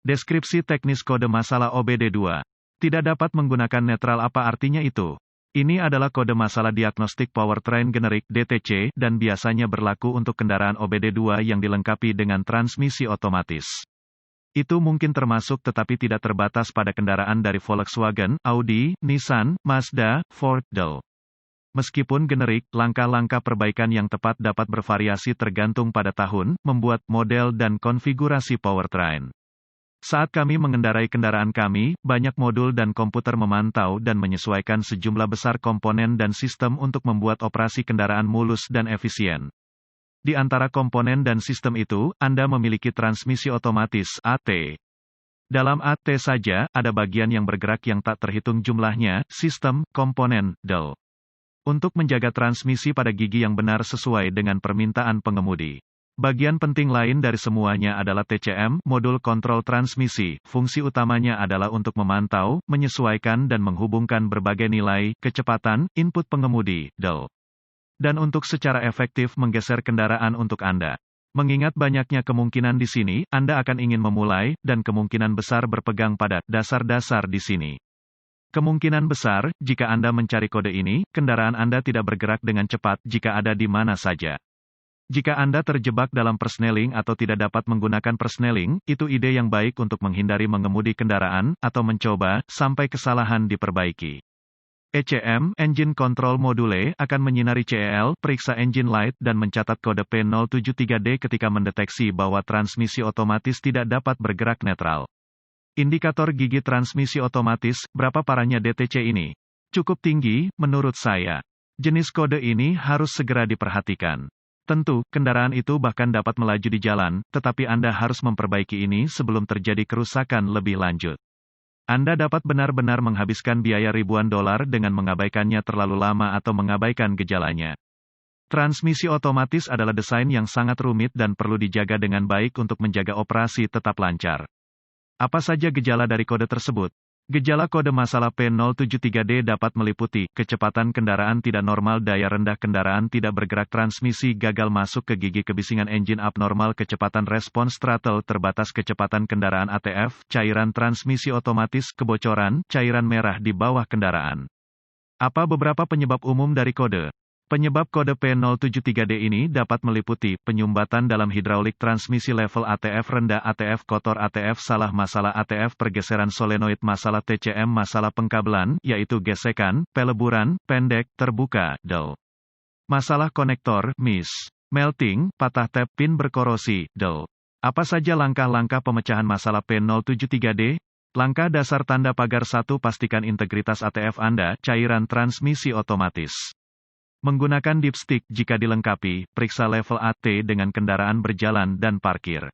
Deskripsi teknis kode masalah OBD2. Tidak dapat menggunakan netral. Apa artinya itu? Ini adalah kode masalah diagnostik powertrain generik (DTC) dan biasanya berlaku untuk kendaraan OBD2 yang dilengkapi dengan transmisi otomatis. Itu mungkin termasuk tetapi tidak terbatas pada kendaraan dari Volkswagen, Audi, Nissan, Mazda, Ford, Dell. Meskipun generik, langkah-langkah perbaikan yang tepat dapat bervariasi tergantung pada tahun, membuat, model dan konfigurasi powertrain. Saat kami mengendarai kendaraan kami, banyak modul dan komputer memantau dan menyesuaikan sejumlah besar komponen dan sistem untuk membuat operasi kendaraan mulus dan efisien. Di antara komponen dan sistem itu, Anda memiliki transmisi otomatis (AT). Dalam AT saja, ada bagian yang bergerak yang tak terhitung jumlahnya, sistem, komponen, del. Untuk menjaga transmisi pada gigi yang benar sesuai dengan permintaan pengemudi. Bagian penting lain dari semuanya adalah TCM, modul kontrol transmisi. Fungsi utamanya adalah untuk memantau, menyesuaikan dan menghubungkan berbagai nilai, kecepatan, input pengemudi, del. Dan untuk secara efektif menggeser kendaraan untuk Anda. Mengingat banyaknya kemungkinan di sini, Anda akan ingin memulai, dan kemungkinan besar berpegang pada dasar-dasar di sini. Kemungkinan besar, jika Anda mencari kode ini, kendaraan Anda tidak bergerak dengan cepat jika ada di mana saja. Jika Anda terjebak dalam persneling atau tidak dapat menggunakan persneling, itu ide yang baik untuk menghindari mengemudi kendaraan, atau mencoba, sampai kesalahan diperbaiki. ECM, Engine Control Module, akan menyinari CEL, periksa engine light dan mencatat kode P073D ketika mendeteksi bahwa transmisi otomatis tidak dapat bergerak netral. Indikator gigi transmisi otomatis, berapa parahnya DTC ini? Cukup tinggi, menurut saya. Jenis kode ini harus segera diperhatikan. Tentu, kendaraan itu bahkan dapat melaju di jalan, tetapi Anda harus memperbaiki ini sebelum terjadi kerusakan lebih lanjut. Anda dapat benar-benar menghabiskan biaya ribuan dolar dengan mengabaikannya terlalu lama atau mengabaikan gejalanya. Transmisi otomatis adalah desain yang sangat rumit dan perlu dijaga dengan baik untuk menjaga operasi tetap lancar. Apa saja gejala dari kode tersebut? Gejala kode masalah P073D dapat meliputi, kecepatan kendaraan tidak normal, daya rendah kendaraan tidak bergerak, transmisi gagal masuk ke gigi, kebisingan engine abnormal, kecepatan respons throttle terbatas, kecepatan kendaraan ATF, cairan transmisi otomatis, kebocoran, cairan merah di bawah kendaraan. Apa beberapa penyebab umum dari kode? Penyebab kode P073D ini dapat meliputi, penyumbatan dalam hidraulik, transmisi level ATF rendah, ATF kotor, ATF salah, masalah ATF, pergeseran solenoid, masalah TCM, masalah pengkabelan, yaitu gesekan, peleburan, pendek, terbuka, del. Masalah konektor, miss. Melting, patah tap, pin berkorosi, del. Apa saja langkah-langkah pemecahan masalah P073D? Langkah dasar tanda pagar 1, pastikan integritas ATF Anda, cairan transmisi otomatis. Menggunakan dipstick jika dilengkapi, periksa level AT dengan kendaraan berjalan dan parkir.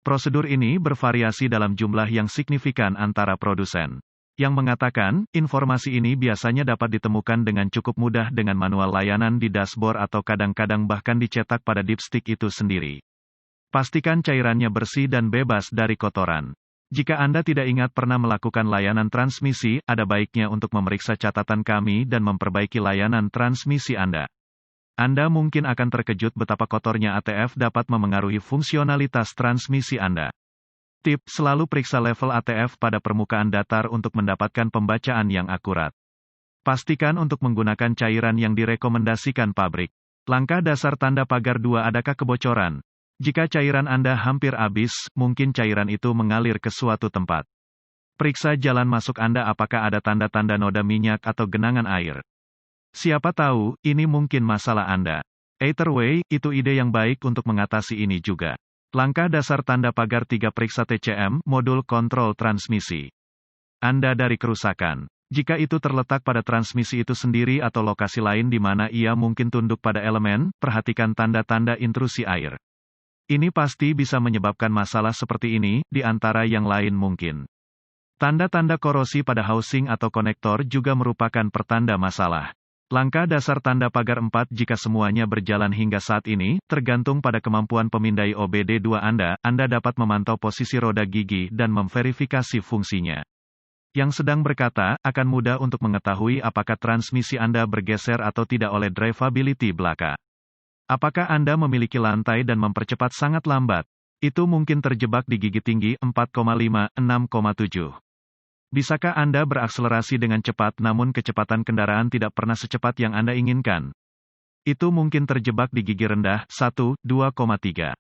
Prosedur ini bervariasi dalam jumlah yang signifikan antara produsen. Yang mengatakan, informasi ini biasanya dapat ditemukan dengan cukup mudah dengan manual layanan di dashboard atau kadang-kadang bahkan dicetak pada dipstick itu sendiri. Pastikan cairannya bersih dan bebas dari kotoran. Jika Anda tidak ingat pernah melakukan layanan transmisi, ada baiknya untuk memeriksa catatan kami dan memperbaiki layanan transmisi Anda. Anda mungkin akan terkejut betapa kotornya ATF dapat memengaruhi fungsionalitas transmisi Anda. Tip, selalu periksa level ATF pada permukaan datar untuk mendapatkan pembacaan yang akurat. Pastikan untuk menggunakan cairan yang direkomendasikan pabrik. Langkah dasar tanda pagar 2, adakah kebocoran? Jika cairan Anda hampir habis, mungkin cairan itu mengalir ke suatu tempat. Periksa jalan masuk Anda, apakah ada tanda-tanda noda minyak atau genangan air. Siapa tahu, ini mungkin masalah Anda. Either way, itu ide yang baik untuk mengatasi ini juga. Langkah dasar tanda pagar 3, periksa TCM, modul kontrol transmisi Anda dari kerusakan. Jika itu terletak pada transmisi itu sendiri atau lokasi lain di mana ia mungkin tunduk pada elemen, perhatikan tanda-tanda intrusi air. Ini pasti bisa menyebabkan masalah seperti ini, di antara yang lain mungkin. Tanda-tanda korosi pada housing atau konektor juga merupakan pertanda masalah. Langkah dasar tanda pagar 4, jika semuanya berjalan hingga saat ini, tergantung pada kemampuan pemindai OBD2 Anda dapat memantau posisi roda gigi dan memverifikasi fungsinya. Yang sedang berkata, akan mudah untuk mengetahui apakah transmisi Anda bergeser atau tidak oleh drivability belaka. Apakah Anda memiliki lantai dan mempercepat sangat lambat? Itu mungkin terjebak di gigi tinggi 4,5, 6,7. Bisakah Anda berakselerasi dengan cepat namun kecepatan kendaraan tidak pernah secepat yang Anda inginkan? Itu mungkin terjebak di gigi rendah 1, 2,3.